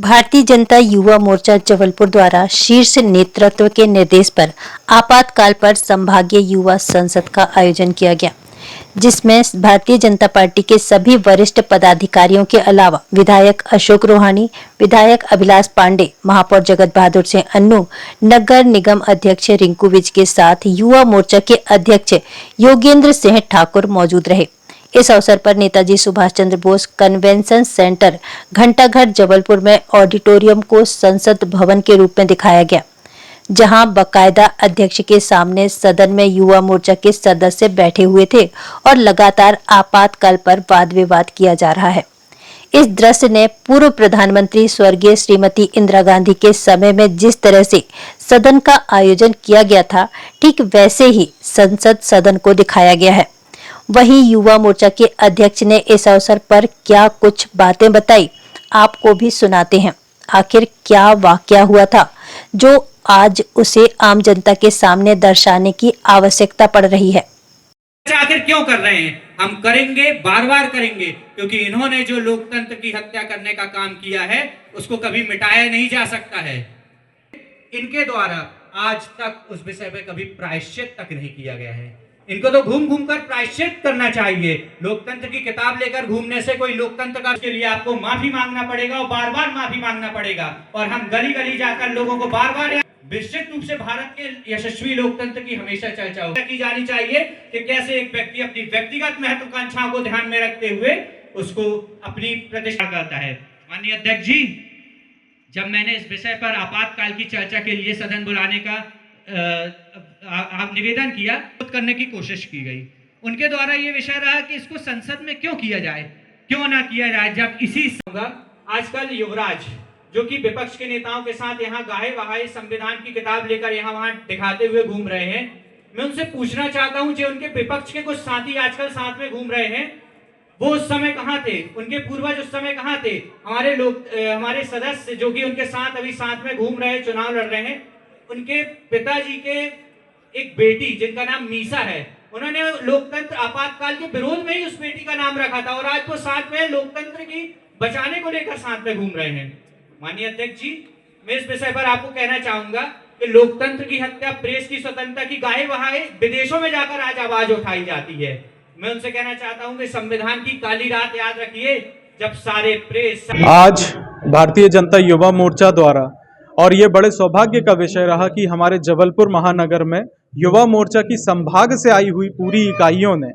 भारतीय जनता युवा मोर्चा जबलपुर द्वारा शीर्ष नेतृत्व के निर्देश पर आपातकाल पर संभागीय युवा संसद का आयोजन किया गया, जिसमें भारतीय जनता पार्टी के सभी वरिष्ठ पदाधिकारियों के अलावा विधायक अशोक रोहानी, विधायक अभिलाष पांडे, महापौर जगत बहादुर सिंह अन्नू, नगर निगम अध्यक्ष रिंकू विज के साथ युवा मोर्चा के अध्यक्ष योगेंद्र सिंह ठाकुर मौजूद रहे। इस अवसर पर नेताजी सुभाष चंद्र बोस कन्वेंशन सेंटर घंटाघर जबलपुर में ऑडिटोरियम को संसद भवन के रूप में दिखाया गया, जहां बकायदा अध्यक्ष के सामने सदन में युवा मोर्चा के सदस्य बैठे हुए थे और लगातार आपातकाल पर वाद विवाद किया जा रहा है। इस दृश्य ने पूर्व प्रधानमंत्री स्वर्गीय श्रीमती इंदिरा गांधी के समय में जिस तरह से सदन का आयोजन किया गया था, ठीक वैसे ही संसद सदन को दिखाया गया है। वहीं युवा मोर्चा के अध्यक्ष ने इस अवसर पर क्या कुछ बातें बताई, आपको भी सुनाते हैं। आखिर क्या वाकया हुआ था जो आज उसे आम जनता के सामने दर्शाने की आवश्यकता पड़ रही है। आखिर क्यों कर रहे हैं? हम करेंगे, बार बार करेंगे, क्योंकि इन्होंने जो लोकतंत्र की हत्या करने का काम किया है उसको कभी मिटाया नहीं जा सकता है। इनके द्वारा आज तक उस विषय पे कभी प्रायश्चित तक नहीं किया गया है। इनको तो घूम घूम कर प्रायश्चित करना चाहिए। लोकतंत्र की किताब लेकर घूमने से कोई लोकतंत्र का, के लिए आपको माफी मांगना पड़ेगा और बार बार माफी मांगना पड़ेगा। और हम गली गली जाकर लोगों को बार बार विस्तृत रूप से भारत के यशस्वी लोकतंत्र की हमेशा चर्चा की जानी चाहिए कि कैसे एक व्यक्ति अपनी व्यक्तिगत महत्वाकांक्षाओं को ध्यान में रखते हुए उसको अपनी प्रतिष्ठा करता है। माननीय अध्यक्ष जी, जब मैंने इस विषय पर आपातकाल की चर्चा के लिए सदन बुलाने का आप निवेदन किया, करने की कोशिश की गई। उनके द्वारा ये विषय रहा कि इसको संसद में क्यों किया जाए, क्यों ना किया जाए, जब इसी आजकल युवराज जो कि विपक्ष के नेताओं के साथ यहाँ गाहे बहाए संविधान की किताब लेकर यहाँ वहां दिखाते हुए घूम रहे हैं। मैं उनसे पूछना चाहता हूं, जो उनके विपक्ष के कुछ साथी आजकल साथ में घूम रहे हैं, वो उस समय कहां थे? उनके पूर्वज उस समय कहां थे? हमारे लोग, हमारे सदस्य जो कि उनके साथ अभी साथ में घूम रहे हैं, चुनाव लड़ रहे हैं, उनके पिताजी के एक बेटी जिनका नाम मीसा है, उन्होंने लोकतंत्र आपातकाल के विरोध में ही उस बेटी का नाम रखा था और आज वो साथ में लोकतंत्र की बचाने को लेकर साथ में घूम रहे हैं। माननीय अध्यक्ष जी, मैं इस विषय पर आपको कहना चाहूंगा कि लोकतंत्र की हत्या, प्रेस की स्वतंत्रता की गाहे बहाए विदेशों में जाकर आज आवाज उठाई जाती है। मैं उनसे कहना चाहता हूं कि संविधान की काली रात याद रखिए, जब सारे प्रेस आज भारतीय जनता युवा मोर्चा द्वारा, और ये बड़े सौभाग्य का विषय रहा कि हमारे जबलपुर महानगर में युवा मोर्चा की संभाग से आई हुई पूरी इकाइयों ने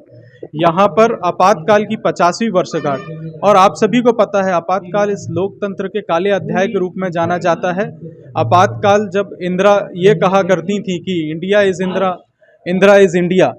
यहाँ पर आपातकाल की 50वीं वर्षगांठ, और आप सभी को पता है आपातकाल इस लोकतंत्र के काले अध्याय के रूप में जाना जाता है। आपातकाल जब इंदिरा ये कहा करती थी कि India is Indira, Indira is India,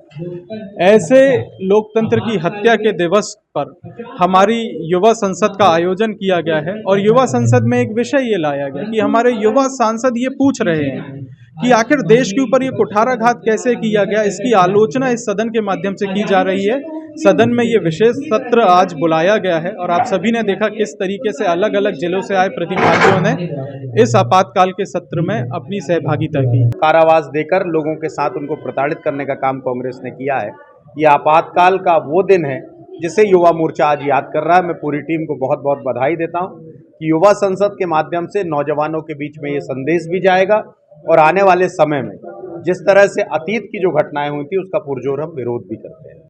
ऐसे लोकतंत्र की हत्या के दिवस पर हमारी युवा संसद का आयोजन किया गया है। और युवा संसद में एक विषय ये लाया गया कि हमारे युवा सांसद ये पूछ रहे हैं कि आखिर देश के ऊपर ये कुठाराघात कैसे किया गया, इसकी आलोचना इस सदन के माध्यम से की जा रही है। सदन में ये विशेष सत्र आज बुलाया गया है और आप सभी ने देखा किस तरीके से अलग अलग जिलों से आए प्रतिभागियों ने इस आपातकाल के सत्र में अपनी सहभागिता की। कारावास देकर लोगों के साथ उनको प्रताड़ित करने का काम कांग्रेस ने किया है। ये आपातकाल का वो दिन है जिसे युवा मोर्चा आज याद कर रहा है। मैं पूरी टीम को बहुत बहुत बधाई देता हूँ कि युवा संसद के माध्यम से नौजवानों के बीच में ये संदेश भी जाएगा और आने वाले समय में जिस तरह से अतीत की जो घटनाएं हुई थी उसका पुरजोर हम विरोध भी करते हैं।